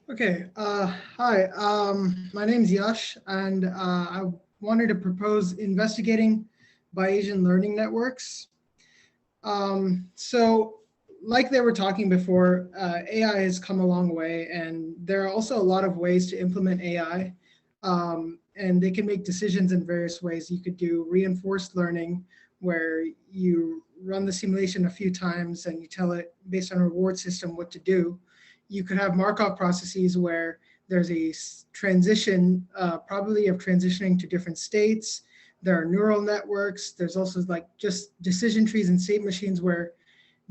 Okay, hi, my name's Yash, and I wanted to propose investigating Bayesian learning networks. So, like they were talking before, AI has come a long way, and there are also a lot of ways to implement AI, and they can make decisions in various ways. You could do reinforced learning, where you run the simulation a few times and you tell it based on a reward system what to do. You could have Markov processes where there's a transition, probability of transitioning to different states. There are neural networks. There's also like just decision trees and state machines where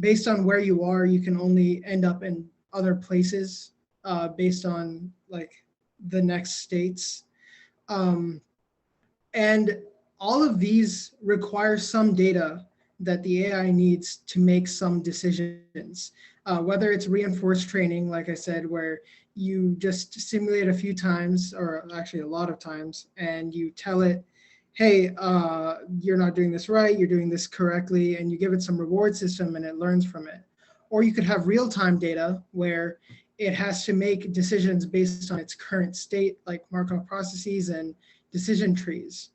based on where you are, you can only end up in other places based on like the next states. Um, and all of these require some data that the AI needs to make some decisions, whether it's reinforced training, like I said, where you just simulate a few times, or actually a lot of times, and you tell it, hey, you're not doing this right, you're doing this correctly, and you give it some reward system and it learns from it. Or you could have real-time data where it has to make decisions based on its current state, like Markov processes and decision trees.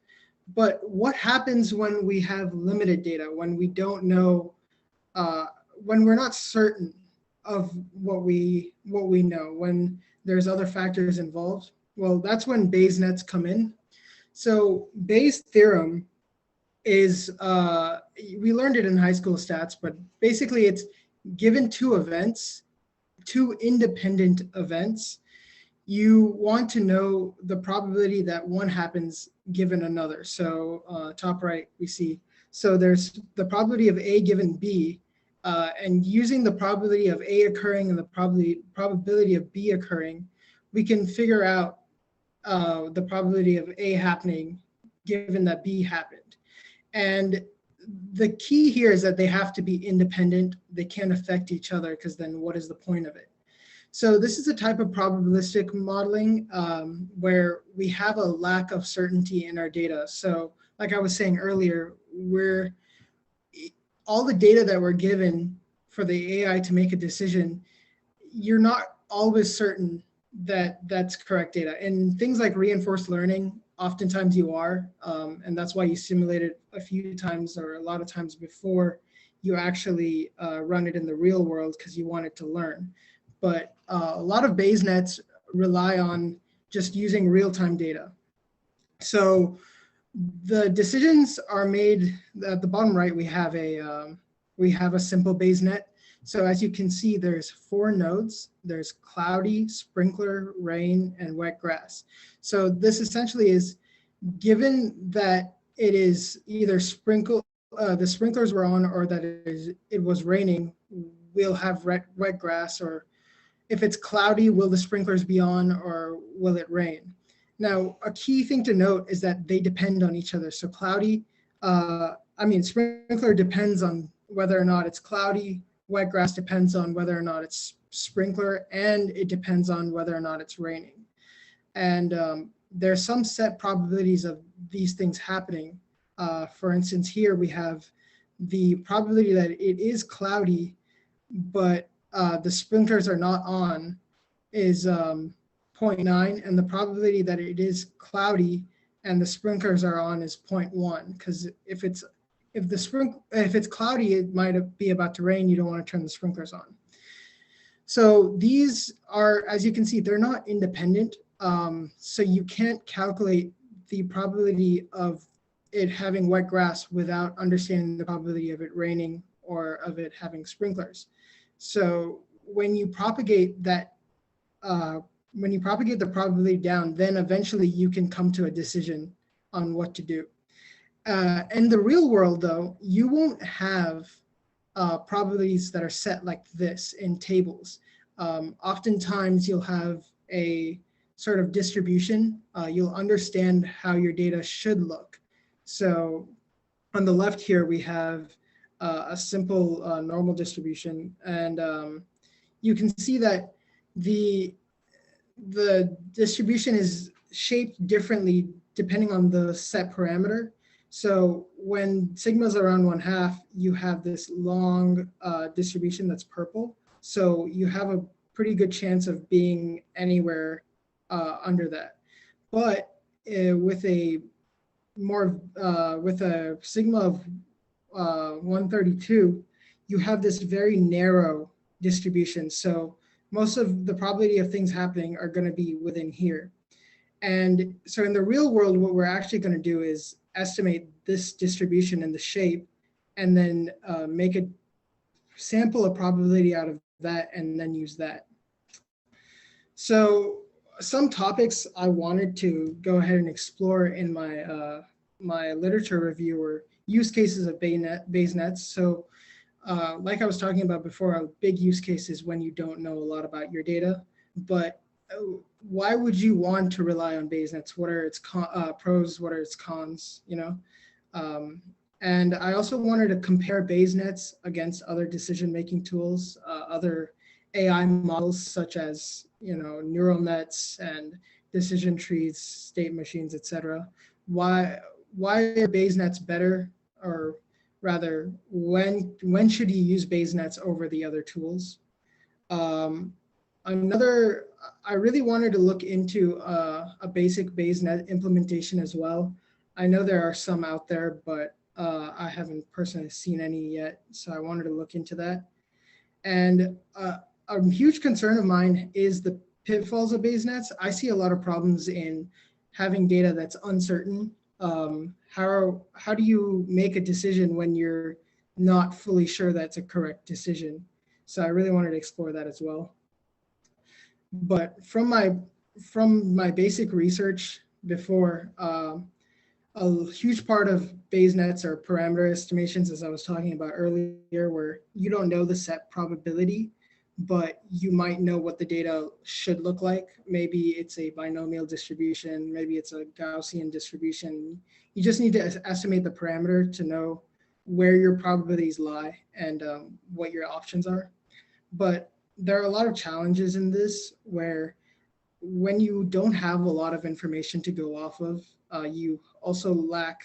But what happens when we have limited data, when we don't know, when we're not certain of what we know, when there's other factors involved? Well, that's when Bayes nets come in. So Bayes' theorem is, we learned it in high school stats, but basically it's given two events, two independent events, you want to know the probability that one happens given another. So top right, we see, so there's the probability of A given B, and using the probability of A occurring and the probability of B occurring, we can figure out the probability of A happening given that B happened. And the key here is that they have to be independent. They can't affect each other, because then what is the point of it? So this is a type of probabilistic modeling where we have a lack of certainty in our data. So like I was saying earlier, all the data that we're given for the AI to make a decision, you're not always certain that that's correct data. And things like reinforced learning, oftentimes you are, and that's why you simulate it a few times or a lot of times before you actually run it in the real world, because you want it to learn. But a lot of Bayes nets rely on just using real-time data. So the decisions are made at the bottom right. We have a simple Bayes net. So as you can see, there's 4 nodes. There's cloudy, sprinkler, rain, and wet grass. So this essentially is, given that it is either the sprinklers were on, or that it was raining, we'll have wet grass. Or if it's cloudy, will the sprinklers be on, or will it rain? Now, a key thing to note is that they depend on each other. So sprinkler depends on whether or not it's cloudy. Wet grass depends on whether or not it's sprinkler, and it depends on whether or not it's raining. And there's some set probabilities of these things happening. For instance, here we have the probability that it is cloudy, but the sprinklers are not on is 0.9, and the probability that it is cloudy and the sprinklers are on is 0.1. Because if it's cloudy, it might be about to rain. You don't want to turn the sprinklers on. So these are, as you can see, they're not independent. So you can't calculate the probability of it having wet grass without understanding the probability of it raining or of it having sprinklers. So when you propagate that, when you propagate the probability down, then eventually you can come to a decision on what to do. In the real world, though, you won't have probabilities that are set like this in tables. Oftentimes, you'll have a sort of distribution. You'll understand how your data should look. So on the left here, we have a simple normal distribution. And you can see that the distribution is shaped differently depending on the set parameter. So when sigma is around 1/2, you have this long distribution that's purple. So you have a pretty good chance of being anywhere under that. But with a with a sigma of 132, you have this very narrow distribution. So most of the probability of things happening are going to be within here. And so in the real world, what we're actually going to do is estimate this distribution and the shape, and then make a sample a probability out of that, and then use that. So some topics I wanted to go ahead and explore in my literature review were use cases of Bayes nets. So like I was talking about before, a big use case is when you don't know a lot about your data, but why would you want to rely on Bayes nets? What are its pros? What are its cons? You know, and I also wanted to compare Bayes nets against other decision-making tools, other AI models such as neural nets and decision trees, state machines, etc. Why are Bayes nets better, or rather, when should you use Bayes nets over the other tools? I really wanted to look into a basic Bayes net implementation as well. I know there are some out there, but I haven't personally seen any yet, so I wanted to look into that. And a huge concern of mine is the pitfalls of Bayes nets. I see a lot of problems in having data that's uncertain. How do you make a decision when you're not fully sure that's a correct decision? So I really wanted to explore that as well. But from my basic research before, a huge part of Bayes nets are parameter estimations, as I was talking about earlier, where you don't know the set probability, but you might know what the data should look like. Maybe it's a binomial distribution, maybe it's a Gaussian distribution. You just need to estimate the parameter to know where your probabilities lie and what your options are. But there are a lot of challenges in this where when you don't have a lot of information to go off of, you also lack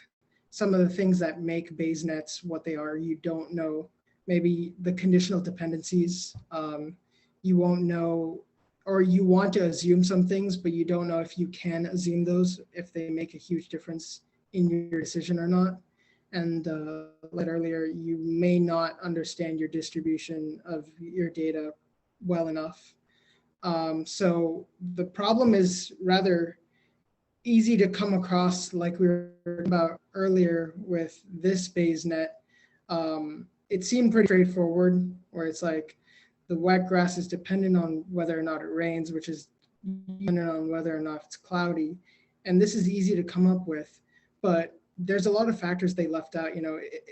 some of the things that make Bayes nets what they are. You don't know maybe the conditional dependencies. You won't know, or you want to assume some things, but you don't know if you can assume those, if they make a huge difference in your decision or not. And like earlier, you may not understand your distribution of your data well enough. So the problem is rather easy to come across, like we were about earlier with this Bayes net. It seemed pretty straightforward, where it's like the wet grass is dependent on whether or not it rains, which is dependent on whether or not it's cloudy. And this is easy to come up with, but there's a lot of factors they left out.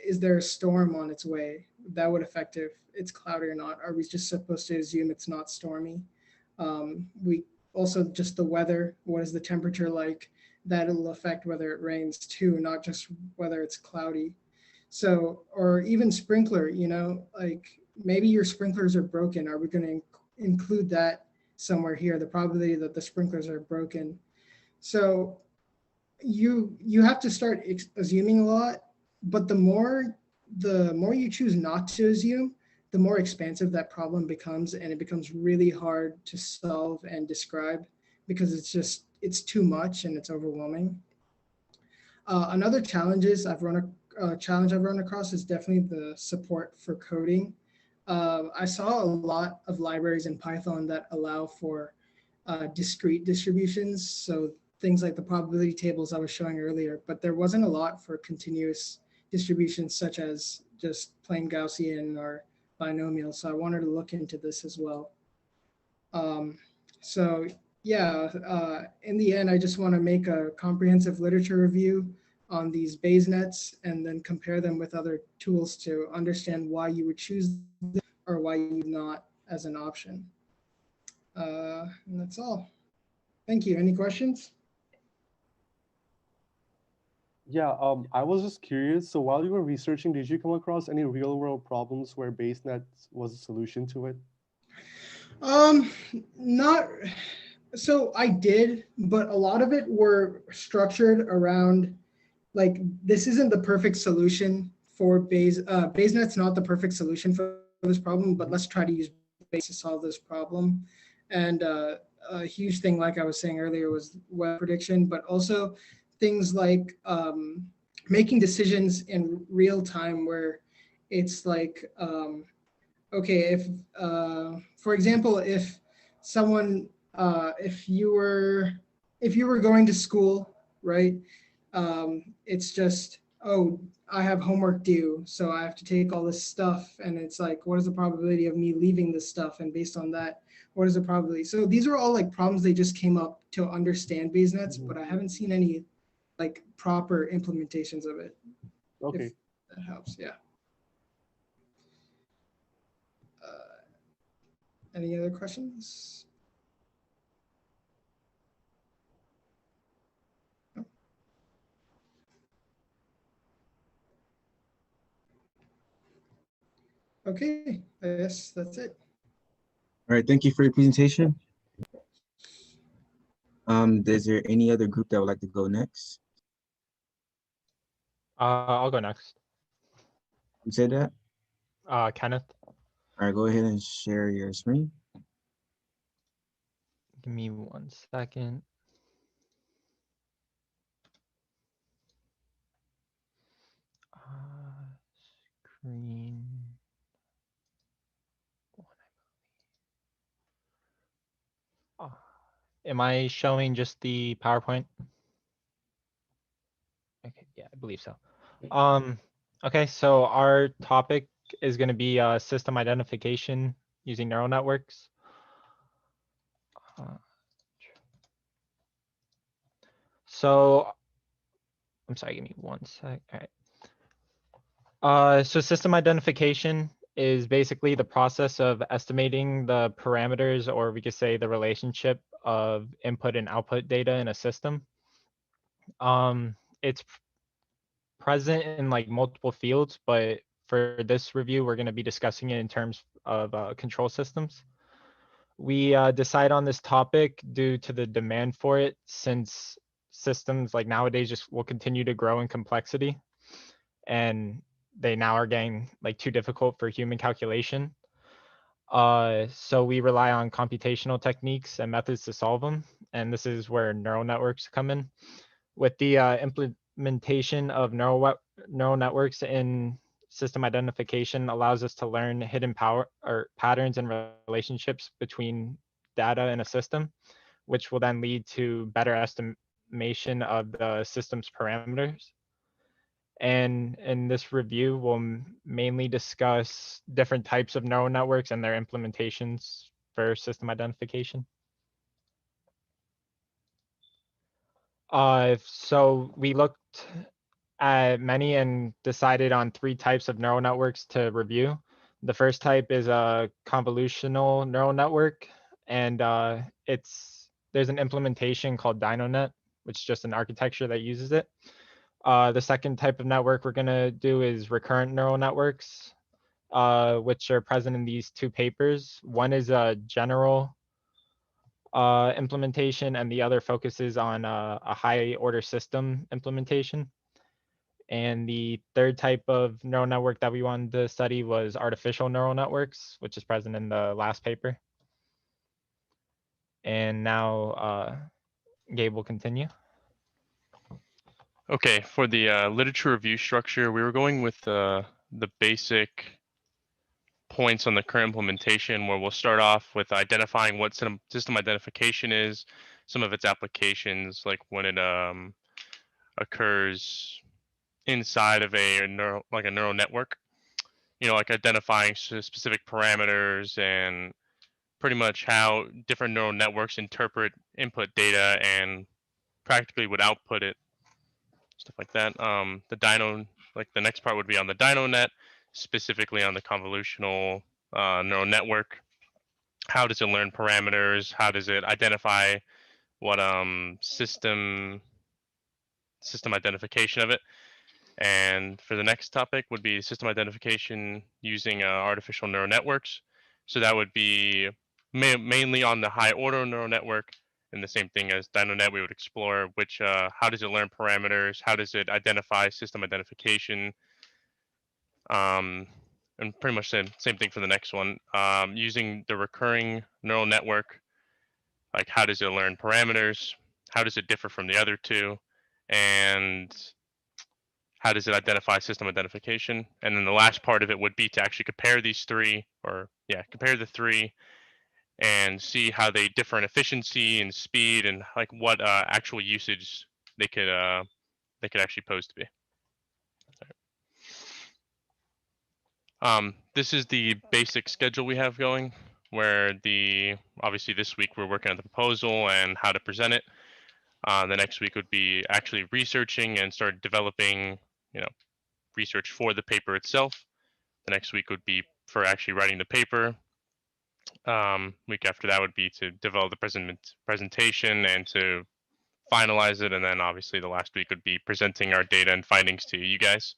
Is there a storm on its way? That would affect if it's cloudy or not. Are we just supposed to assume it's not stormy? We also just the weather. What is the temperature like? That'll affect whether it rains too, not just whether it's cloudy. So, or even sprinkler, like maybe your sprinklers are broken. Are we going to include that somewhere here? The probability that the sprinklers are broken. So you have to start assuming a lot, but the more you choose not to assume, the more expansive that problem becomes, and it becomes really hard to solve and describe because it's too much and it's overwhelming. Another challenge I've run across is definitely the support for coding. I saw a lot of libraries in Python that allow for discrete distributions, so things like the probability tables I was showing earlier, but there wasn't a lot for continuous distributions such as just plain Gaussian or binomial. So I wanted to look into this as well. So yeah, in the end, I just want to make a comprehensive literature review on these Bayes nets and then compare them with other tools to understand why you would choose them or why you not as an option. And that's all. Thank you. Any questions? Yeah, I was just curious. So while you were researching, did you come across any real world problems where BaseNet was a solution to it? Not so I did, but a lot of it were structured around like this isn't the perfect solution for BaseNet's not the perfect solution for this problem, but let's try to use Base to solve this problem. And a huge thing, like I was saying earlier, was web prediction, but also things like making decisions in real time, where it's like, okay, if, for example, if someone, if you were going to school, right? It's just, oh, I have homework due, so I have to take all this stuff, and it's like, what is the probability of me leaving this stuff? And based on that, what is the probability? So these are all like problems they just came up to understand base nets, but I haven't seen any like proper implementations of it. Okay. If that helps, yeah. Any other questions? No? Okay, I guess that's it. All right, thank you for your presentation. Is there any other group that would like to go next? I'll go next. You said that? Kenneth, All right, go ahead and share your screen. give me 1 second. Screen. Am I showing just the PowerPoint? Okay, yeah, I believe so. Okay, so our topic is going to be system identification using neural networks. So, I'm sorry, give me 1 sec. All right. So system identification is basically the process of estimating the parameters, or we could say the relationship of input and output data in a system. It's present in like multiple fields, but for this review, we're going to be discussing it in terms of control systems. We decide on this topic due to the demand for it, since systems like nowadays just will continue to grow in complexity, and they now are getting like too difficult for human calculation. So we rely on computational techniques and methods to solve them, and this is where neural networks come in. With the implementation of neural networks in system identification allows us to learn hidden power or patterns and relationships between data in a system, which will then lead to better estimation of the system's parameters. And in this review, we'll mainly discuss different types of neural networks and their implementations for system identification. So we looked at many and decided on 3 types of neural networks to review. The first type is a convolutional neural network, and there's an implementation called DynoNet, which is just an architecture that uses it. The second type of network we're going to do is recurrent neural networks, which are present in these 2 papers. One is a general implementation, and the other focuses on a high order system implementation. And the third type of neural network that we wanted to study was artificial neural networks, which is present in the last paper. And now Gabe will continue. Okay, for the literature review structure, we were going with the basic points on the current implementation, where we'll start off with identifying what system identification is, some of its applications, like when it occurs inside of a neural network, like identifying specific parameters and pretty much how different neural networks interpret input data and practically would output it, stuff like that. The next part would be on the DynoNet, specifically on the convolutional neural network. How does it learn parameters? How does it identify what system identification of it? And for the next topic would be system identification using artificial neural networks. So that would be mainly on the high order neural network, in the same thing as DynoNet, we would explore which, how does it learn parameters? How does it identify system identification? And pretty much the same thing for the next one. Using the recurring neural network, like how does it learn parameters? How does it differ from the other two? And how does it identify system identification? And then the last part of it would be to actually compare these three, or yeah, compare the three and see how they differ in efficiency and speed and like what actual usage they could actually pose to be. This is the basic schedule we have going, where obviously this week we're working on the proposal and how to present it. The next week would be actually researching and start developing, research for the paper itself. The next week would be for actually writing the paper. Week after that would be to develop the presentation and to finalize it. And then obviously the last week would be presenting our data and findings to you guys.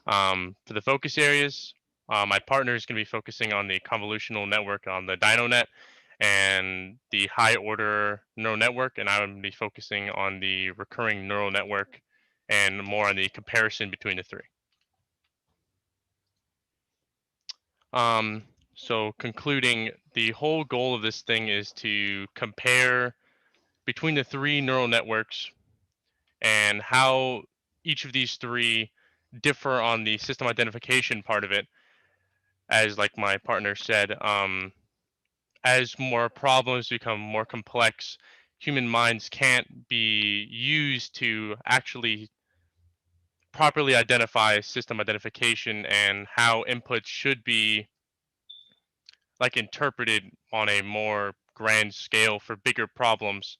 For the focus areas, my partner is going to be focusing on the convolutional network on the DynoNet and the high order neural network, and I would be focusing on the recurring neural network and more on the comparison between the three. So concluding, the whole goal of this thing is to compare between the three neural networks and how each of these three differ on the system identification part of it. As like my partner said, as more problems become more complex, human minds can't be used to actually properly identify system identification and how inputs should be like interpreted on a more grand scale for bigger problems,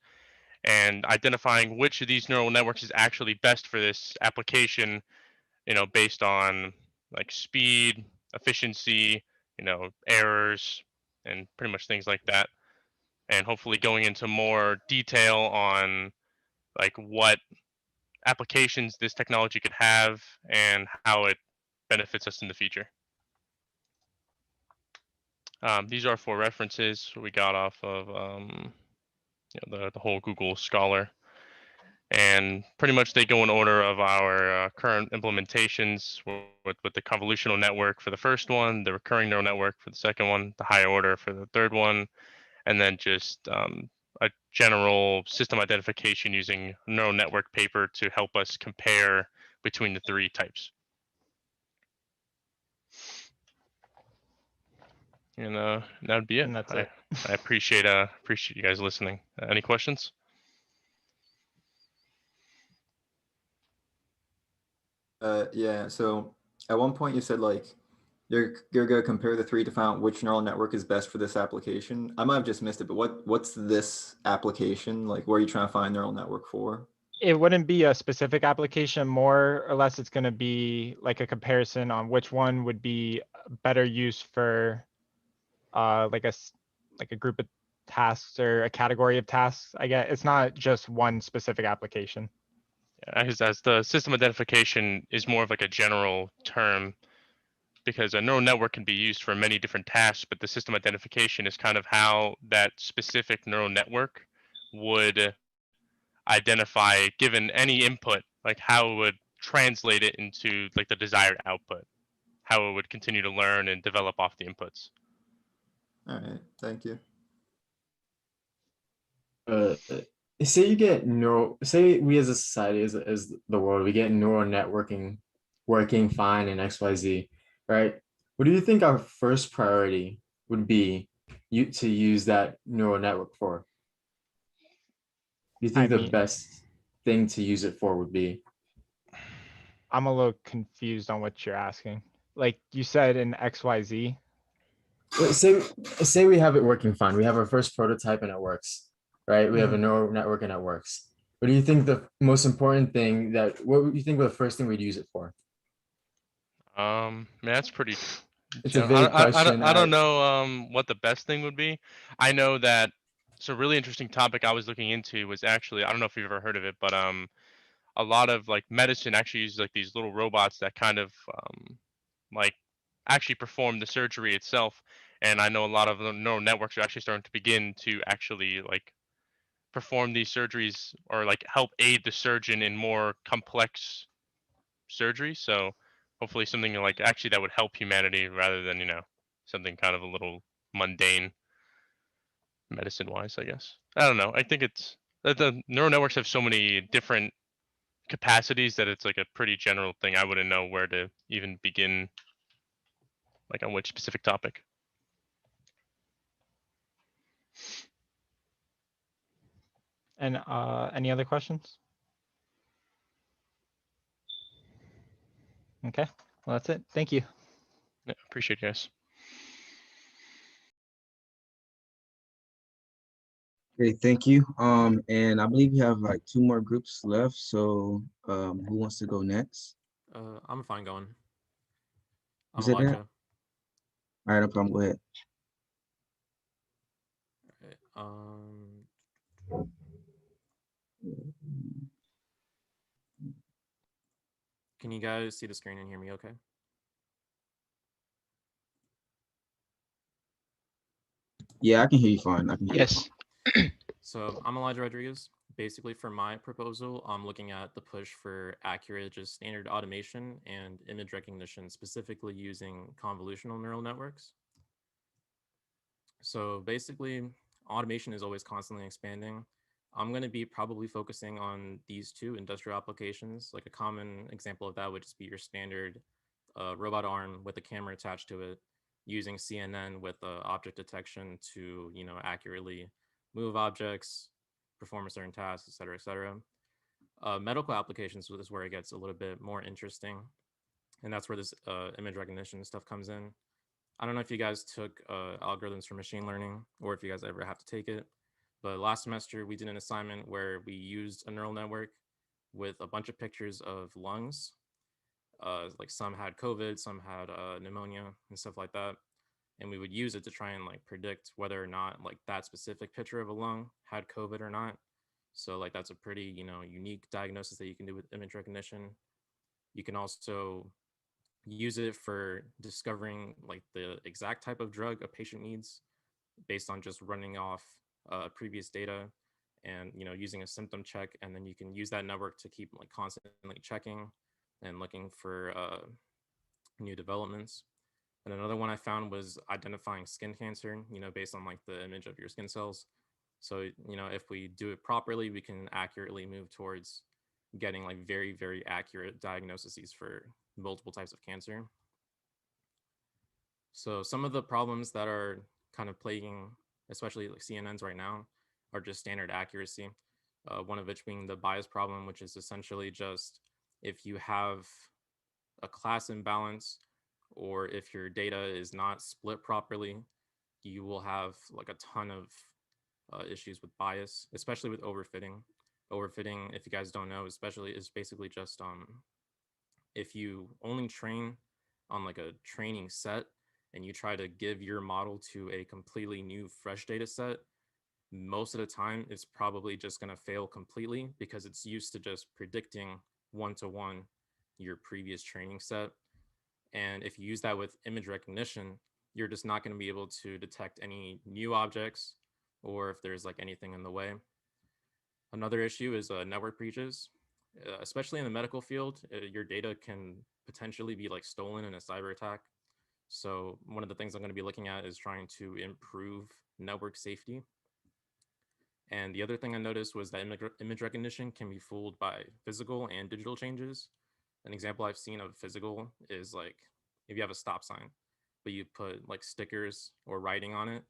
and identifying which of these neural networks is actually best for this application, based on like speed, efficiency, errors, and pretty much things like that. And hopefully going into more detail on like what applications this technology could have and how it benefits us in the future. These are for references we got off of the whole Google Scholar. And pretty much they go in order of our current implementations with the convolutional network for the first one, the recurring neural network for the second one, the higher order for the third one, and then just a general system identification using neural network paper to help us compare between the three types. And that'd be it. And that's it. I appreciate you guys listening. Any questions? Yeah, so at one point you said like you're gonna compare the three to find out which neural network is best for this application. I might have just missed it, but what's this application? Like, what are you trying to find neural network for? It wouldn't be a specific application, more or less it's going to be like a comparison on which one would be better used for like a group of tasks or a category of tasks. I guess it's not just one specific application. As the system identification is more of like a general term, because a neural network can be used for many different tasks, but the system identification is kind of how that specific neural network would identify, given any input, like how it would translate it into like the desired output, how it would continue to learn and develop off the inputs. All right, thank you. Say you get say we as a society, as the world, we get neural networking working fine in XYZ, right? What do you think our first priority would be to use that neural network for? Do you think the best thing to use it for would be? I'm a little confused on what you're asking. Like you said in XYZ. Say we have it working fine. We have our first prototype and it works, right? We have a neural network and it works. What do you think the most important thing what would you think the first thing we'd use it for? Man, that's pretty. It's a vague question. I don't know what the best thing would be. I know that it's a really interesting topic I was looking into was actually, I don't know if you've ever heard of it, but a lot of like medicine actually uses like these little robots that kind of like actually perform the surgery itself. And I know a lot of the neural networks are actually starting to begin to actually like perform these surgeries or like help aid the surgeon in more complex surgery. So hopefully something like actually that would help humanity rather than, something kind of a little mundane medicine wise, I guess. I don't know. I think it's that the neural networks have so many different capacities that it's like a pretty general thing. I wouldn't know where to even begin, like on which specific topic. And any other questions? Okay, well, that's it. Thank you. Yeah, appreciate you guys. Okay, thank you. And I believe we have like 2 more groups left. So who wants to go next? I'm fine going. You I'm said that? Elijah. All right, no problem. Go ahead. Alright, can you guys see the screen and hear me okay? Yeah, I can hear you fine. I can hear you Yes. So I'm Elijah Rodriguez. Basically, for my proposal, I'm looking at the push for accurate, just standard automation and image recognition, specifically using convolutional neural networks. So basically, automation is always constantly expanding. I'm going to be probably focusing on these 2 industrial applications. Like a common example of that would just be your standard robot arm with a camera attached to it, using CNN with object detection to, accurately move objects, perform a certain task, et cetera, et cetera. Medical applications is where it gets a little bit more interesting. And that's where this image recognition stuff comes in. I don't know if you guys took algorithms for machine learning or if you guys ever have to take it, but last semester we did an assignment where we used a neural network with a bunch of pictures of lungs. Like some had COVID, some had pneumonia and stuff like that. And we would use it to try and like predict whether or not like that specific picture of a lung had COVID or not. So like that's a pretty, unique diagnosis that you can do with image recognition. You can also use it for discovering like the exact type of drug a patient needs based on just running off previous data and using a symptom check, and then you can use that network to keep like constantly checking and looking for new developments. And another one I found was identifying skin cancer, based on like the image of your skin cells. So if we do it properly, we can accurately move towards getting like very, very accurate diagnoses for multiple types of cancer. So some of the problems that are kind of plaguing, especially like CNNs right now, are just standard accuracy. One of which being the bias problem, which is essentially just if you have a class imbalance or if your data is not split properly, you will have like a ton of issues with bias, especially with overfitting. Overfitting, if you guys don't know, especially is basically just if you only train on like a training set and you try to give your model to a completely new fresh data set, most of the time it's probably just going to fail completely because it's used to just predicting one-to-one your previous training set. And if you use that with image recognition, you're just not going to be able to detect any new objects or if there's like anything in the way. Another issue is network breaches. Especially in the medical field, your data can potentially be like stolen in a cyber attack. So one of the things I'm going to be looking at is trying to improve network safety. And the other thing I noticed was that image recognition can be fooled by physical and digital changes. An example I've seen of physical is like if you have a stop sign, but you put like stickers or writing on it.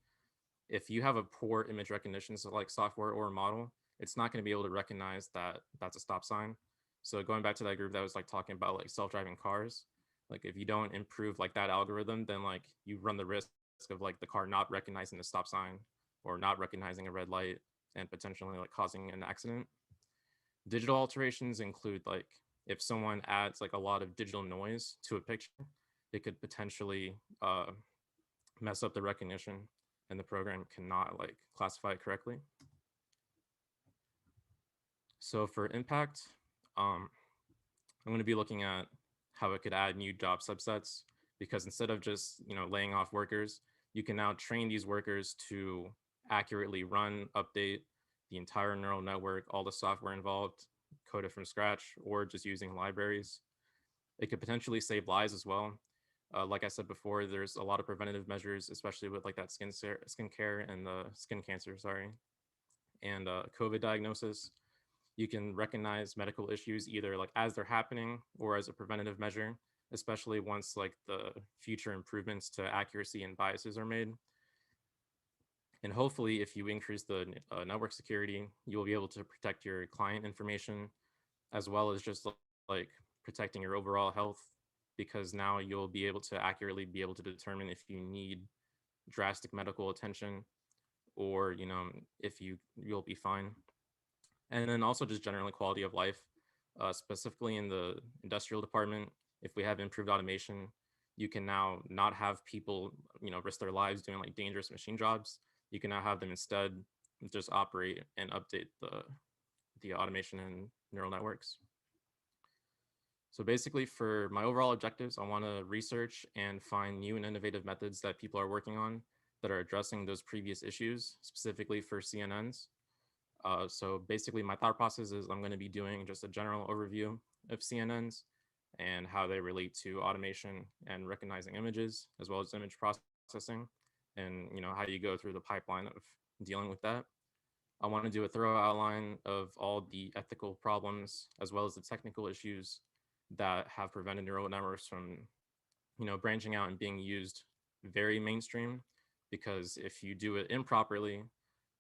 If you have a poor image recognition, so like software or a model, it's not going to be able to recognize that that's a stop sign. So going back to that group that was like talking about like self-driving cars, like if you don't improve like that algorithm, then like you run the risk of like the car not recognizing the stop sign or not recognizing a red light and potentially like causing an accident. Digital alterations include like if someone adds like a lot of digital noise to a picture, it could potentially mess up the recognition and the program cannot like classify it correctly. So for impact, I'm going to be looking at how it could add new job subsets, because instead of just laying off workers, you can now train these workers to accurately run, update, the entire neural network, all the software involved, code it from scratch, or just using libraries. It could potentially save lives as well. Like I said before, there's a lot of preventative measures, especially with like that skin care and the skin cancer, sorry, and COVID diagnosis. You can recognize medical issues either like as they're happening or as a preventative measure, especially once like the future improvements to accuracy and biases are made. And hopefully, if you increase the network security, you will be able to protect your client information, as well as just like protecting your overall health, because now you'll be able to accurately be able to determine if you need drastic medical attention, or if you'll be fine. And then also just generally quality of life, specifically in the industrial department. If we have improved automation, you can now not have people risk their lives doing like dangerous machine jobs. You can now have them instead just operate and update the automation and neural networks. So basically, for my overall objectives, I want to research and find new and innovative methods that people are working on that are addressing those previous issues, specifically for CNNs. So basically, my thought process is I'm going to be doing just a general overview of CNNs and how they relate to automation and recognizing images, as well as image processing, and how you go through the pipeline of dealing with that. I want to do a thorough outline of all the ethical problems, as well as the technical issues that have prevented neural networks from branching out and being used very mainstream. Because if you do it improperly,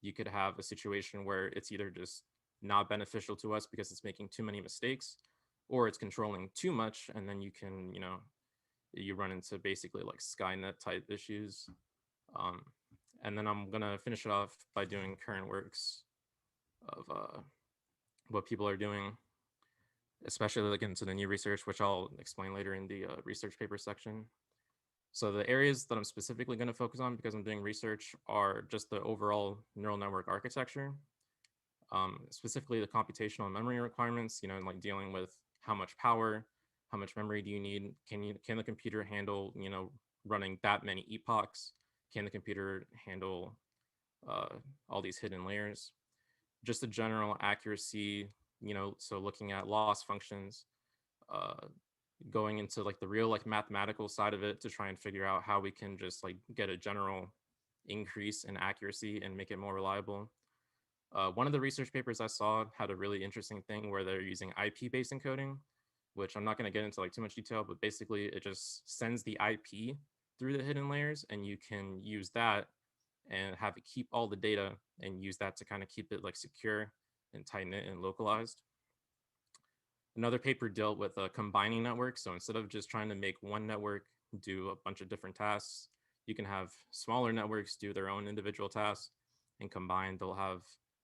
you could have a situation where it's either just not beneficial to us because it's making too many mistakes, or it's controlling too much, and then you can you run into basically like Skynet type issues. And then I'm gonna finish it off by doing current works of what people are doing, especially like into the new research, which I'll explain later in the research paper section. So the areas that I'm specifically going to focus on, because I'm doing research, are just the overall neural network architecture, specifically the computational memory requirements, like dealing with how much power, how much memory do you need? Can the computer handle, running that many epochs? Can the computer handle all these hidden layers? Just the general accuracy, so looking at loss functions, going into like the real like mathematical side of it to try and figure out how we can just like get a general increase in accuracy and make it more reliable. One of the research papers I saw had a really interesting thing where they're using IP-based encoding, which I'm not going to get into like too much detail, but basically it just sends the IP through the hidden layers, and you can use that and have it keep all the data and use that to kind of keep it like secure and tight knit and localized. Another paper dealt with combining networks. So instead of just trying to make one network do a bunch of different tasks, you can have smaller networks do their own individual tasks, and combined they'll have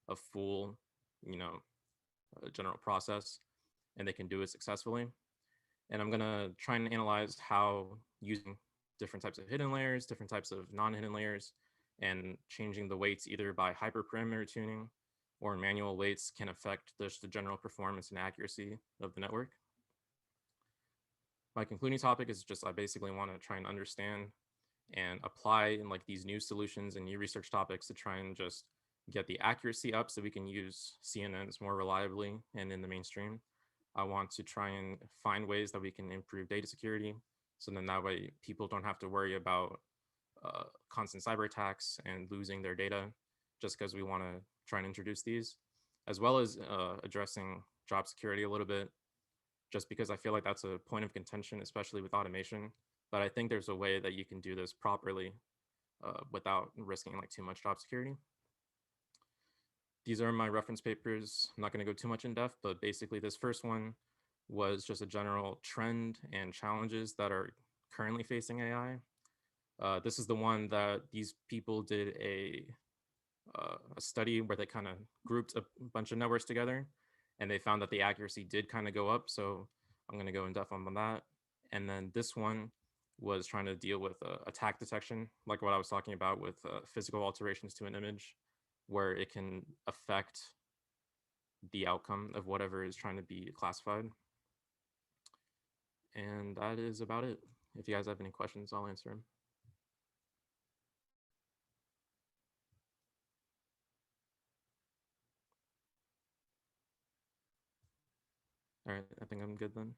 a full, general process, and they can do it successfully. And I'm gonna try and analyze how using different types of hidden layers, different types of non-hidden layers, and changing the weights either by hyperparameter tuning or manual weights can affect the general performance and accuracy of the network. My concluding topic is just I basically want to try and understand and apply in like these new solutions and new research topics to try and just get the accuracy up so we can use CNNs more reliably and in the mainstream. I want to try and find ways that we can improve data security, so then that way people don't have to worry about constant cyber attacks and losing their data just because we want to try and introduce these, as well as addressing job security a little bit, just because I feel like that's a point of contention, especially with automation. But I think there's a way that you can do this properly without risking like too much job security. These are my reference papers. I'm not going to go too much in depth, but basically this first one was just a general trend and challenges that are currently facing AI. This is the one that these people did a study where they kind of grouped a bunch of networks together, and they found that the accuracy did kind of go up. So I'm going to go in depth on that. And then this one was trying to deal with attack detection, like what I was talking about with physical alterations to an image, where it can affect the outcome of whatever is trying to be classified. And that is about it. If you guys have any questions, I'll answer them. All right, I think I'm good then.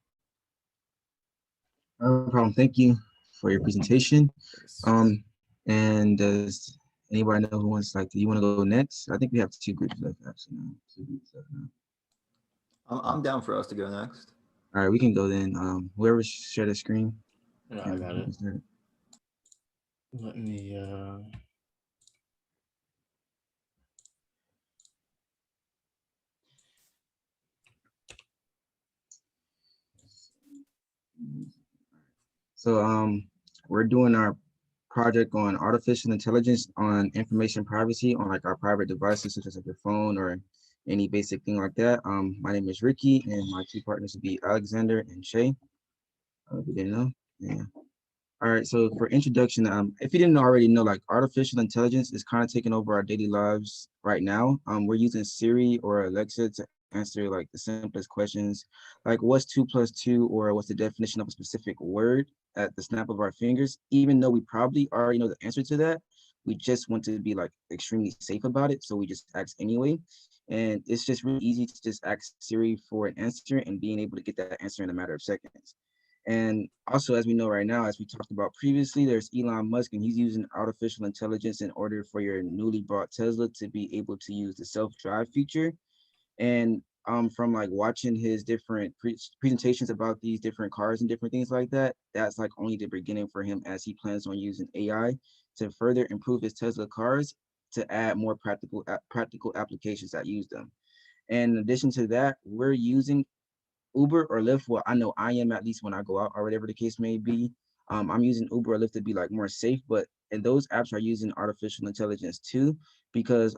No problem. Thank you for your presentation. Thanks. And does anybody know who wants, like, do you want to go next? I think we have two groups left actually now. Two groups left now. I'm down for us to go next. All right, we can go then. Whoever share the screen. Yeah, I got it. Start. Let me So we're doing our project on artificial intelligence on information privacy on like our private devices such as like your phone or any basic thing like that. My name is Ricky and my two partners would be Alexander and Shay. If you didn't know, yeah. All right, so for introduction, if you didn't already know, like artificial intelligence is kind of taking over our daily lives right now. We're using Siri or Alexa to answer like the simplest questions, like what's 2 + 2, or what's the definition of a specific word at the snap of our fingers. Even though we probably already know the answer to that, we just want to be like extremely safe about it, so we just ask anyway. And it's just really easy to just ask Siri for an answer and being able to get that answer in a matter of seconds. And also, as we know right now, as we talked about previously, there's Elon Musk, and he's using artificial intelligence in order for your newly bought Tesla to be able to use the self-drive feature. And from like watching his different presentations about these different cars and different things like that, that's like only the beginning for him, as he plans on using AI to further improve his Tesla cars to add more practical applications that use them. And in addition to that, we're using Uber or Lyft. Well, I know I am, at least when I go out or whatever the case may be. I'm using Uber or Lyft to be like more safe, but and those apps are using artificial intelligence too, because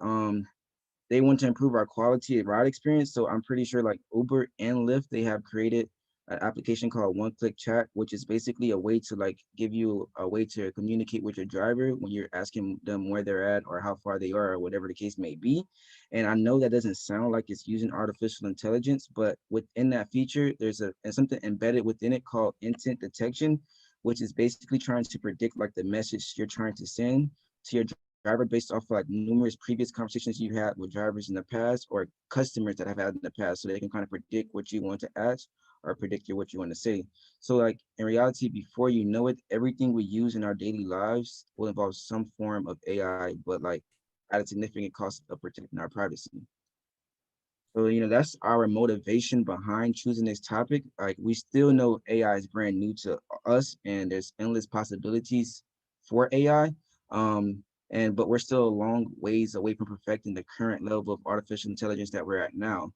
they want to improve our quality of ride experience. So I'm pretty sure like Uber and Lyft, they have created an application called One Click Chat, which is basically a way to like give you a way to communicate with your driver when you're asking them where they're at or how far they are or whatever the case may be. And I know that doesn't sound like it's using artificial intelligence, but within that feature, there's something embedded within it called intent detection, which is basically trying to predict like the message you're trying to send to your driver based off of like numerous previous conversations you had with drivers in the past or customers that have had in the past, so they can kind of predict what you want to ask or predict what you want to say. So like in reality, before you know it, everything we use in our daily lives will involve some form of AI, but like at a significant cost of protecting our privacy. So, that's our motivation behind choosing this topic. Like, we still know AI is brand new to us and there's endless possibilities for AI. But we're still a long ways away from perfecting the current level of artificial intelligence that we're at now.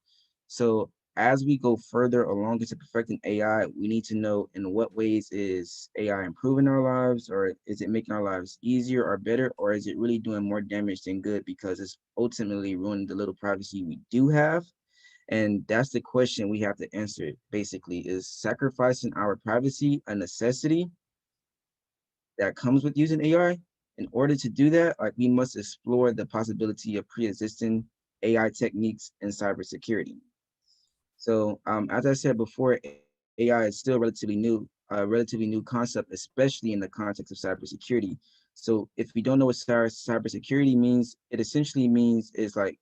So as we go further along into perfecting AI, we need to know in what ways is AI improving our lives, or is it making our lives easier or better, or is it really doing more damage than good because it's ultimately ruining the little privacy we do have? And that's the question we have to answer. Basically, is sacrificing our privacy a necessity that comes with using AI? In order to do that, like, we must explore the possibility of pre-existing AI techniques in cybersecurity. So as I said before, AI is still a relatively new concept, especially in the context of cybersecurity. So if we don't know what cybersecurity means, it essentially means is like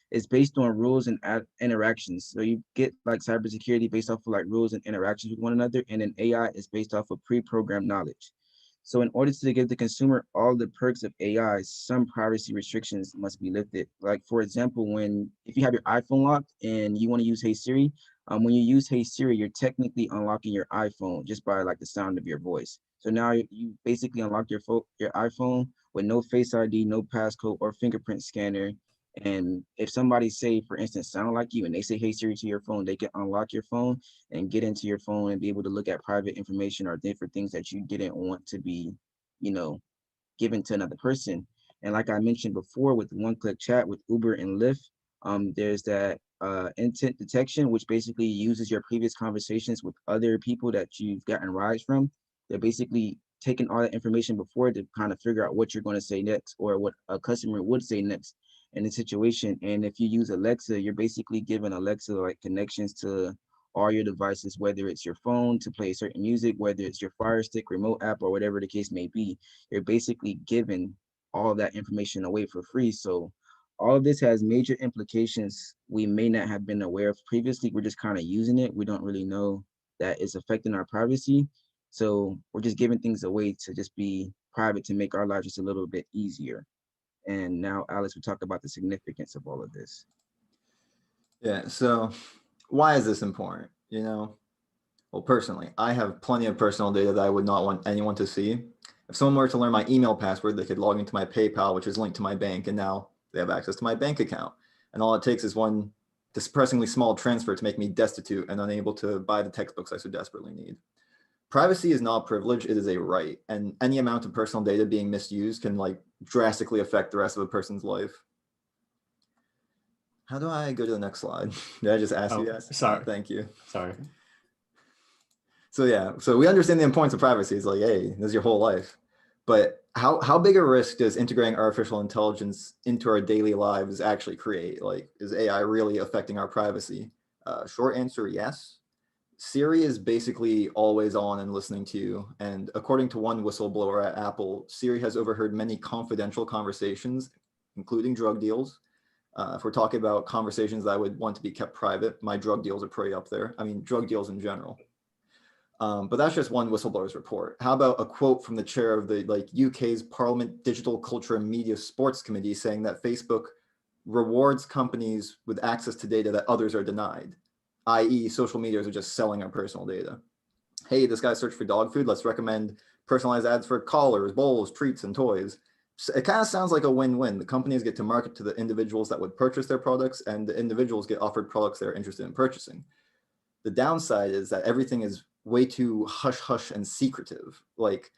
it's based on rules and interactions. So you get like cybersecurity based off of like rules and interactions with one another, and then AI is based off of pre-programmed knowledge. So in order to give the consumer all the perks of AI, some privacy restrictions must be lifted. Like, for example, if you have your iPhone locked and you want to use Hey Siri, when you use Hey Siri, you're technically unlocking your iPhone just by like the sound of your voice. So now you basically unlock your iPhone with no Face ID, no passcode or fingerprint scanner. And if somebody say, for instance, sound like you and they say Hey Siri to your phone, they can unlock your phone and get into your phone and be able to look at private information or different things that you didn't want to be, given to another person. And like I mentioned before, with One Click Chat with Uber and Lyft, there's that intent detection, which basically uses your previous conversations with other people that you've gotten rides from. They're basically taking all that information before to kind of figure out what you're going to say next or what a customer would say next in the situation. And if you use Alexa, you're basically giving Alexa like connections to all your devices, whether it's your phone to play certain music, whether it's your Fire Stick remote app or whatever the case may be. You're basically giving all that information away for free. So all of this has major implications we may not have been aware of previously. We're just kind of using it. We don't really know that it's affecting our privacy. So we're just giving things away to just be private to make our lives just a little bit easier. And now Alex will talk about the significance of all of this. Yeah, so why is this important? You know, well, personally, I have plenty of personal data that I would not want anyone to see. If someone were to learn my email password, they could log into my PayPal, which is linked to my bank, and now they have access to my bank account. And all it takes is one depressingly small transfer to make me destitute and unable to buy the textbooks I so desperately need. Privacy is not a privilege, it is a right. And any amount of personal data being misused can like drastically affect the rest of a person's life. How do I go to the next slide? Did I just ask you guys? Sorry. Thank you. Sorry. So yeah, so we understand the importance of privacy. It's like, hey, this is your whole life. But how big a risk does integrating artificial intelligence into our daily lives actually create? Like, is AI really affecting our privacy? Short answer, yes. Siri is basically always on and listening to you. And according to one whistleblower at Apple, Siri has overheard many confidential conversations, including drug deals. If we're talking about conversations that I would want to be kept private, my drug deals are pretty up there. I mean, drug deals in general. But that's just one whistleblower's report. How about a quote from the chair of the UK's Parliament Digital Culture and Media Sports Committee saying that Facebook rewards companies with access to data that others are denied, i.e. social medias are just selling our personal data. Hey, this guy searched for dog food. Let's recommend personalized ads for collars, bowls, treats, and toys. So it kind of sounds like a win-win. The companies get to market to the individuals that would purchase their products, and the individuals get offered products they're interested in purchasing. The downside is that everything is way too hush-hush and secretive. Like,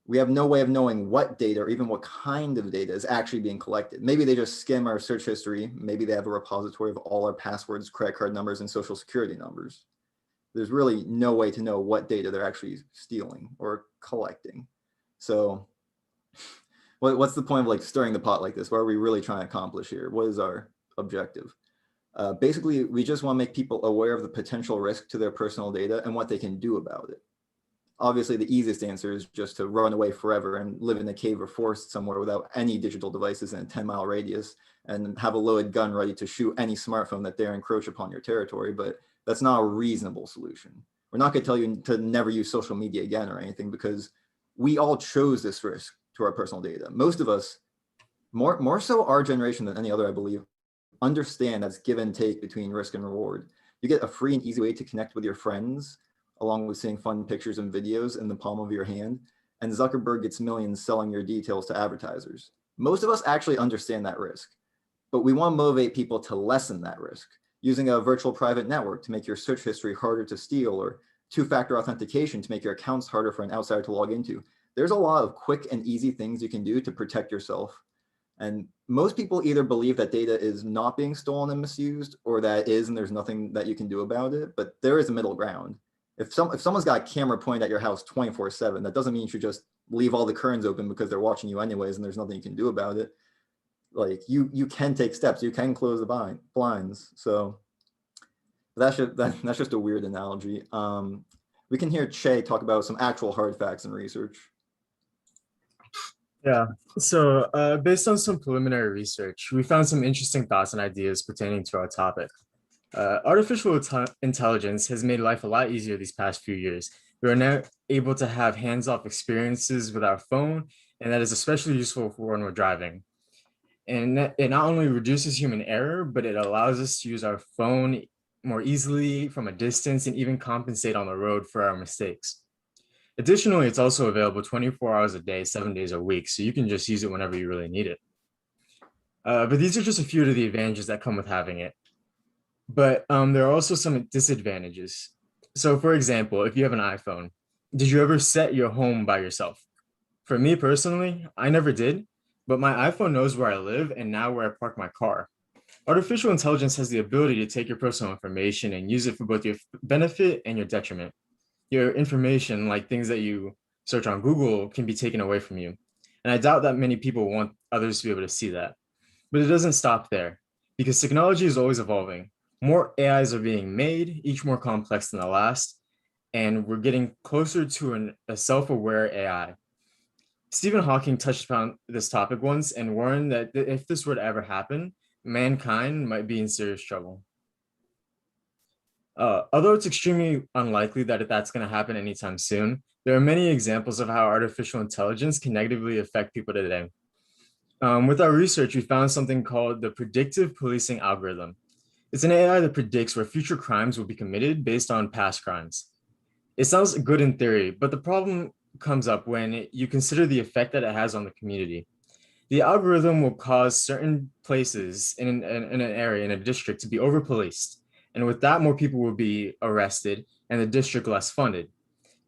we have no way of knowing what data or even what kind of data is actually being collected. Maybe they just skim our search history. Maybe they have a repository of all our passwords, credit card numbers, and social security numbers. There's really no way to know what data they're actually stealing or collecting. So what's the point of like stirring the pot like this? What are we really trying to accomplish here? What is our objective? Basically, we just want to make people aware of the potential risk to their personal data and what they can do about it. Obviously, the easiest answer is just to run away forever and live in a cave or forest somewhere without any digital devices in a 10-mile radius and have a loaded gun ready to shoot any smartphone that dare encroach upon your territory. But that's not a reasonable solution. We're not going to tell you to never use social media again or anything, because we all chose this risk to our personal data. Most of us, more so our generation than any other, I believe, understand that's give and take between risk and reward. You get a free and easy way to connect with your friends, along with seeing fun pictures and videos in the palm of your hand, and Zuckerberg gets millions selling your details to advertisers. Most of us actually understand that risk, but we want to motivate people to lessen that risk, using a virtual private network to make your search history harder to steal, or two-factor authentication to make your accounts harder for an outsider to log into. There's a lot of quick and easy things you can do to protect yourself. And most people either believe that data is not being stolen and misused, or that it is and there's nothing that you can do about it. But there is a middle ground. If someone's got a camera pointed at your house 24/7, that doesn't mean you should just leave all the curtains open because they're watching you anyways and there's nothing you can do about it. Like, you can take steps, you can close the blinds. So that's just a weird analogy. We can hear Che talk about some actual hard facts and research. Yeah, so based on some preliminary research, we found some interesting thoughts and ideas pertaining to our topic. Artificial intelligence has made life a lot easier these past few years. We are now able to have hands-off experiences with our phone, and that is especially useful for when we're driving. And it not only reduces human error, but it allows us to use our phone more easily from a distance and even compensate on the road for our mistakes. Additionally, it's also available 24 hours a day, 7 days a week, so you can just use it whenever you really need it. But these are just a few of the advantages that come with having it. But there are also some disadvantages. So for example, if you have an iPhone, did you ever set your home by yourself? For me personally, I never did, but my iPhone knows where I live and now where I park my car. Artificial intelligence has the ability to take your personal information and use it for both your benefit and your detriment. Your information, like things that you search on Google, can be taken away from you. And I doubt that many people want others to be able to see that. But it doesn't stop there, because technology is always evolving. More AIs are being made, each more complex than the last, and we're getting closer to a self-aware AI. Stephen Hawking touched upon this topic once and warned that if this were to ever happen, mankind might be in serious trouble. Although it's extremely unlikely that that's going to happen anytime soon, there are many examples of how artificial intelligence can negatively affect people today. With our research, we found something called the predictive policing algorithm. It's an AI that predicts where future crimes will be committed based on past crimes. It sounds good in theory, but the problem comes up when you consider the effect that it has on the community. The algorithm will cause certain places in an area, in a district, to be over-policed. And with that, more people will be arrested and the district less funded.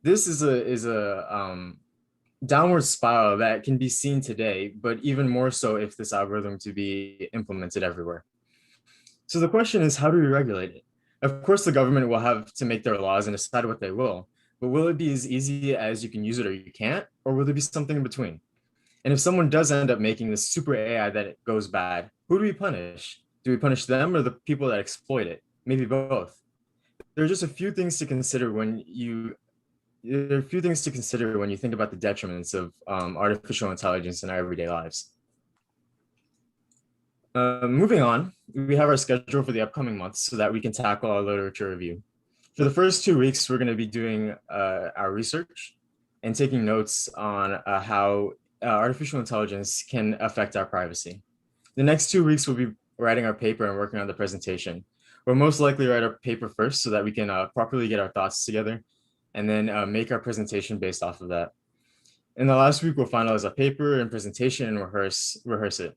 This is a downward spiral that can be seen today, but even more so if this algorithm to be implemented everywhere. So the question is, how do we regulate it? Of course, the government will have to make their laws and decide what they will, but will it be as easy as you can use it or you can't, or will there be something in between? And if someone does end up making this super AI that it goes bad, who do we punish? Do we punish them or the people that exploit it? Maybe both. There are just a few things to consider when you think about the detriments of artificial intelligence in our everyday lives. Moving on, we have our schedule for the upcoming months so that we can tackle our literature review. For the first 2 weeks, we're going to be doing our research and taking notes on how artificial intelligence can affect our privacy. The next 2 weeks, we'll be writing our paper and working on the presentation. We'll most likely write our paper first so that we can properly get our thoughts together and then make our presentation based off of that. In the last week, we'll finalize our paper and presentation and rehearse it.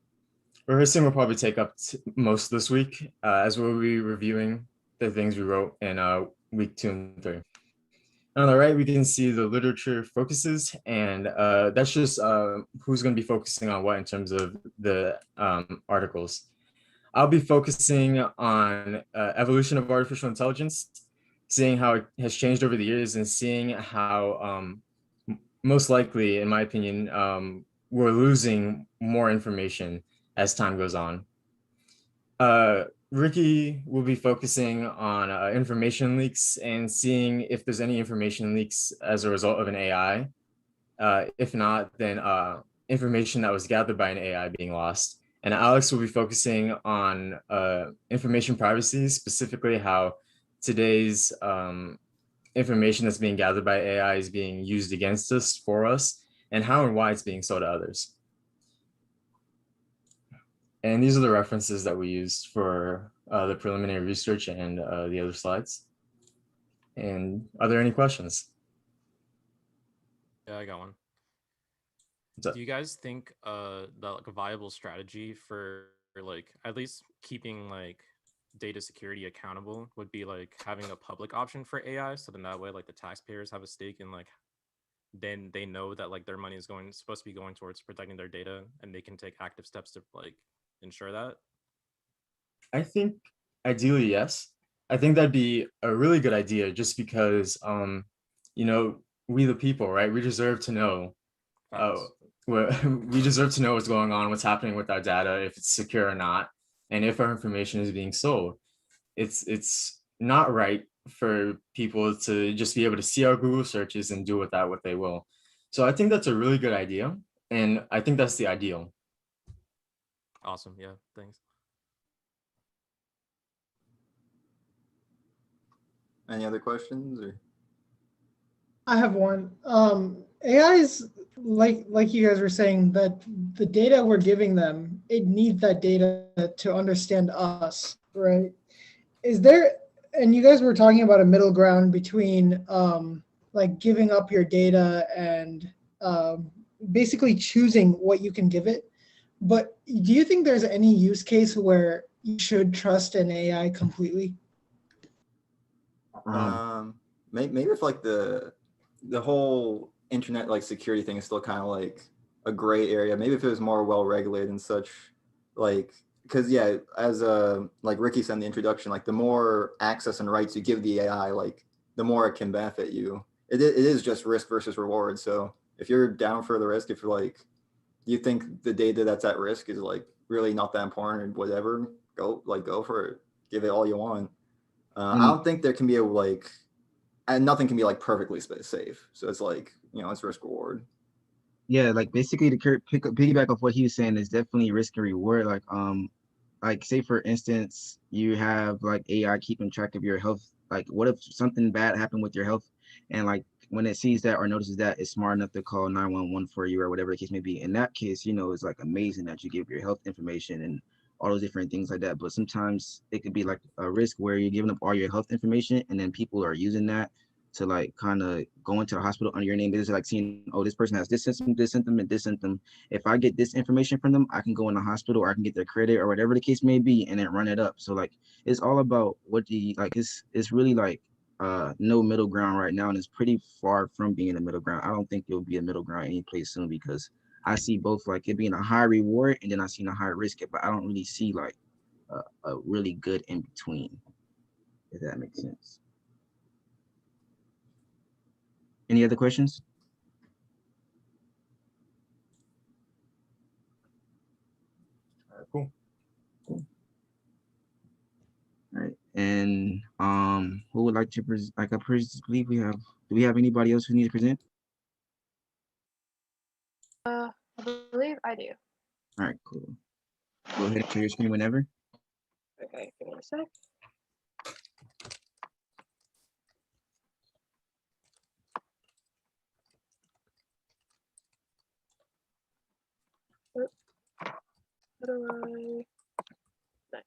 Rehearsing will probably take up most of this week, as we'll be reviewing the things we wrote in week 2 and 3. On the right, we can see the literature focuses, and that's just who's going to be focusing on what in terms of the articles. I'll be focusing on evolution of artificial intelligence, seeing how it has changed over the years and seeing how most likely, in my opinion, we're losing more information as time goes on. Ricky will be focusing on information leaks and seeing if there's any information leaks as a result of an AI. If not, then information that was gathered by an AI being lost. And Alex will be focusing on information privacy, specifically how today's information that's being gathered by AI is being used against us, for us, and how and why it's being sold to others. And these are the references that we used for the preliminary research and the other slides. And are there any questions? Yeah, I got one. What's up? Do you guys think like a viable strategy for like at least keeping like data security accountable would be like having a public option for AI, so then that way like the taxpayers have a stake in like, then they know that like their money is supposed to be going towards protecting their data and they can take active steps to like ensure that? I think ideally, yes. I think that'd be a really good idea just because, you know, we the people, right? We deserve to know. We deserve to know what's going on, what's happening with our data, if it's secure or not, and if our information is being sold. It's not right for people to just be able to see our Google searches and do with that what they will. So I think that's a really good idea, and I think that's the ideal. Awesome. Yeah, thanks. Any other questions? Or I have one. AI is like you guys were saying that the data we're giving them, it needs that data to understand us, right? Is there, and you guys were talking about a middle ground between like giving up your data and basically choosing what you can give it. But do you think there's any use case where you should trust an AI completely? Maybe if like the whole internet like security thing is still kind of like a gray area. Maybe if it was more well regulated and such, like, because yeah, as like Ricky said in the introduction, like the more access and rights you give the AI, like the more it can benefit you. It is just risk versus reward. So if you're down for the risk, if you're like, you think the data that's at risk is like really not that important or whatever, go for it. Give it all you want. I don't think there can be a and nothing can be like perfectly safe. So it's like, you know, it's risk reward. Yeah, like basically to piggyback off what he was saying is definitely risk and reward. Like say for instance, you have like AI keeping track of your health. Like what if something bad happened with your health, and like when it sees that or notices that, it's smart enough to call 911 for you or whatever the case may be. In that case, it's like amazing that you give your health information and all those different things like that. But sometimes it could be like a risk where you're giving up all your health information and then people are using that to like kind of go into a hospital under your name. It's like seeing, oh, this person has this symptom, and this symptom. If I get this information from them, I can go in the hospital or I can get their credit or whatever the case may be and then run it up. So like it's all about what do you like, it's really like no middle ground right now, and it's pretty far from being a middle ground. I don't think it'll be a middle ground anyplace soon because I see both like it being a high reward and then I see a high risk, but I don't really see like a really good in between, if that makes sense. Any other questions? Cool. All right. And who would like to present? Like I believe we have. Do we have anybody else who needs to present? I believe I do. All right, cool. Go ahead and share your screen whenever. Okay, give me a sec. Oop. How do I? Nice.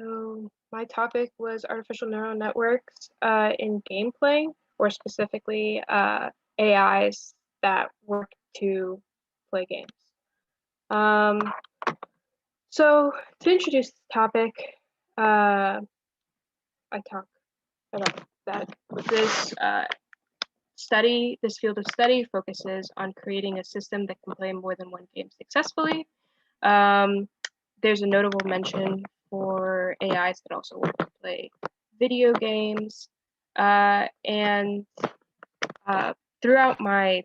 So my topic was artificial neural networks in gameplay, or specifically AIs that work to play games. So to introduce the topic, I talk about that this this field of study focuses on creating a system that can play more than one game successfully. There's a notable mention for AIs that also work to play video games. And throughout my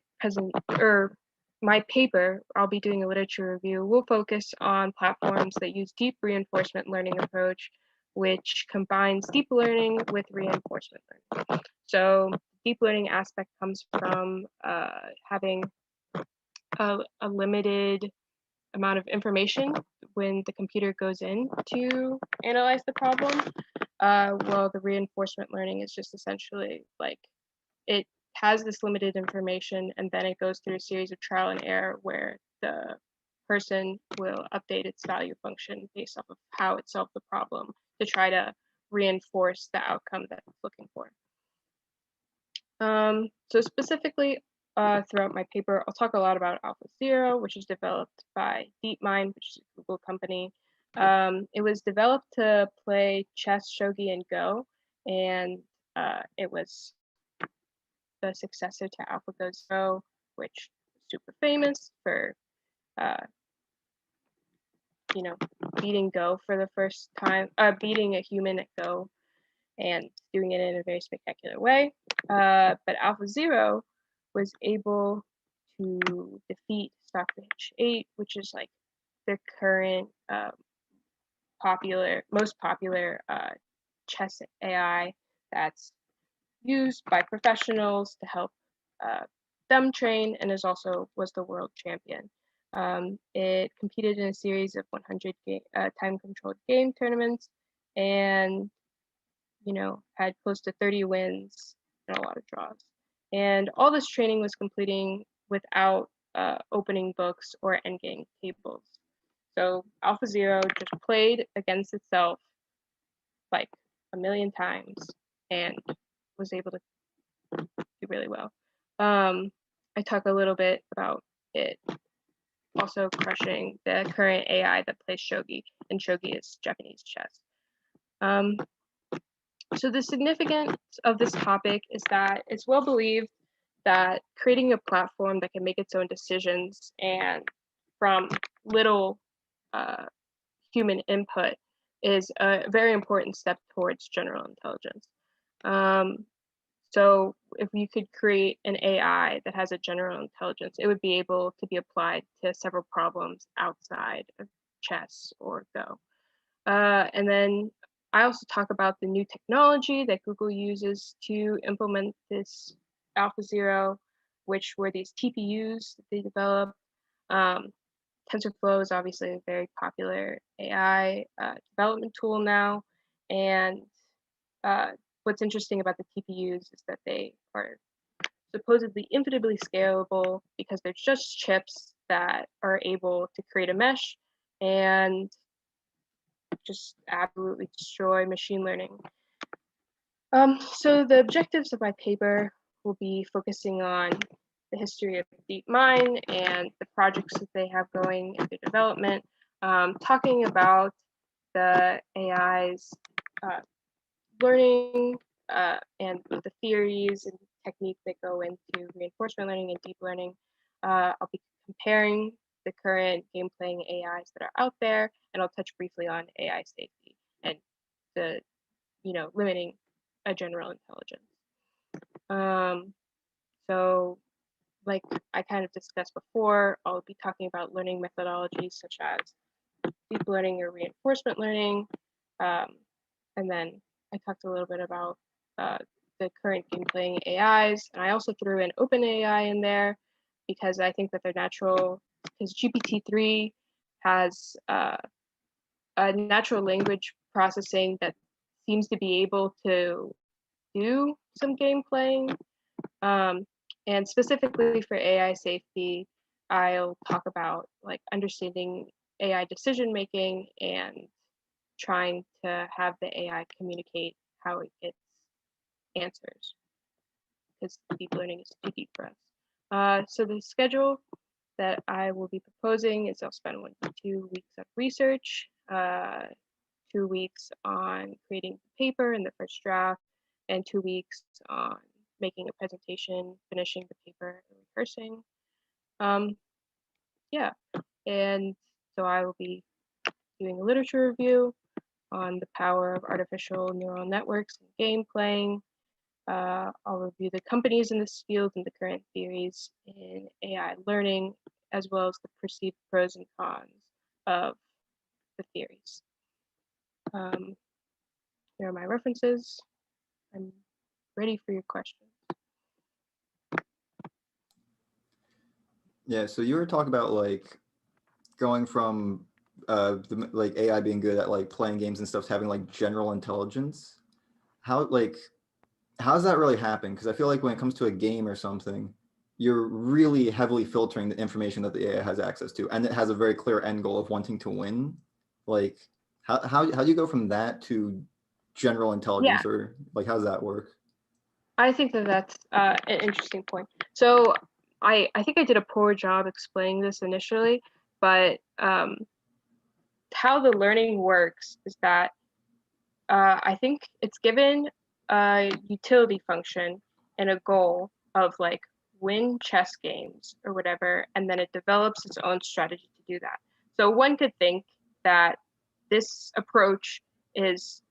my paper, I'll be doing a literature review. We'll focus on platforms that use deep reinforcement learning approach, which combines deep learning with reinforcement learning. So deep learning aspect comes from having a limited amount of information when the computer goes in to analyze the problem. Well, the reinforcement learning is just essentially like it has this limited information and then it goes through a series of trial and error where the person will update its value function based off of how it solved the problem to try to reinforce the outcome that it's looking for. So specifically, throughout my paper, I'll talk a lot about AlphaZero, which is developed by DeepMind, which is a Google company. It was developed to play chess, shogi, and Go, and it was the successor to AlphaGo Zero, which is super famous for, beating Go for the first time, beating a human at Go and doing it in a very spectacular way. But AlphaZero was able to defeat Stockfish 8, which is like the current most popular chess AI that's used by professionals to help them train, and was the world champion. It competed in a series of 100 time-controlled game tournaments, and had close to 30 wins and a lot of draws. And all this training was completing without opening books or endgame tables. So AlphaZero just played against itself like a million times and was able to do really well. I talk a little bit about it also crushing the current AI that plays shogi, and shogi is Japanese chess. So the significance of this topic is that it's well believed that creating a platform that can make its own decisions and from little human input is a very important step towards general intelligence. So if you could create an AI that has a general intelligence, it would be able to be applied to several problems outside of chess or Go. And then I also talk about the new technology that Google uses to implement this AlphaZero, which were these TPUs that they developed. TensorFlow is obviously a very popular AI development tool now. And what's interesting about the TPUs is that they are supposedly infinitely scalable because they're just chips that are able to create a mesh and just absolutely destroy machine learning. So the objectives of my paper will be focusing on the history of DeepMind and the projects that they have going in their development, talking about the AI's learning and the theories and techniques that go into reinforcement learning and deep learning. I'll be comparing the current game playing AIs that are out there, and I'll touch briefly on AI safety and the, limiting a general intelligence. So like I kind of discussed before, I'll be talking about learning methodologies such as deep learning or reinforcement learning. And then I talked a little bit about the current game playing AIs. And I also threw in OpenAI in there because I think that they're natural, because GPT-3 has a natural language processing that seems to be able to do some game playing. And specifically for AI safety, I'll talk about like understanding AI decision making and trying to have the AI communicate how it gets answers, because deep learning is too deep for us. So the schedule that I will be proposing is I'll spend 1 to 2 weeks of research, 2 weeks on creating the paper and the first draft, and 2 weeks on making a presentation, finishing the paper, and rehearsing. Yeah, and so I will be doing a literature review on the power of artificial neural networks and game playing. I'll review the companies in this field and the current theories in AI learning, as well as the perceived pros and cons of the theories. Here are my references. I'm ready for your questions. Yeah, so you were talking about like going from like AI being good at like playing games and stuff to having like general intelligence. How does that really happen? Because I feel like when it comes to a game or something, you're really heavily filtering the information that the AI has access to, and it has a very clear end goal of wanting to win. Like, how do you go from that to general intelligence, or like how does that work? I think that that's an interesting point. So I think I did a poor job explaining this initially, but how the learning works is that I think it's given a utility function and a goal of like win chess games or whatever, and then it develops its own strategy to do that. So one could think that this approach is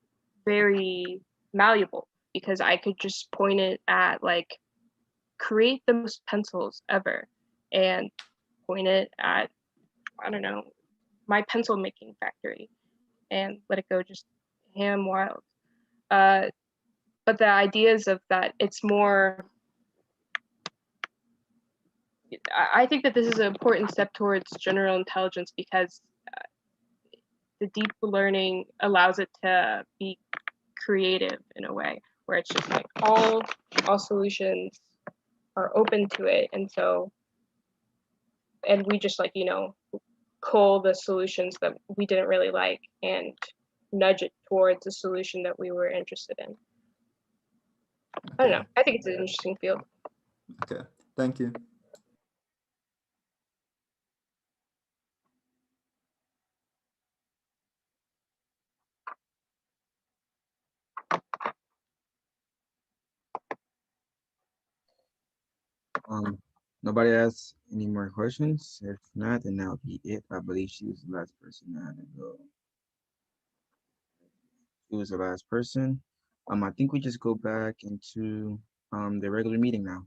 very malleable because I could just point it at like create the most pencils ever and point it at, I don't know, my pencil making factory and let it go just ham wild. But the ideas of that, it's more, I think that this is an important step towards general intelligence because the deep learning allows it to be creative in a way where it's just like all solutions are open to it. And so, and we just like, cull the solutions that we didn't really like and nudge it towards a solution that we were interested in. I don't know. I think it's an interesting field. Okay, thank you. Nobody has any more questions? If not, then that'll be it. I believe she was the last person that had to go. She was the last person. I think we just go back into the regular meeting now.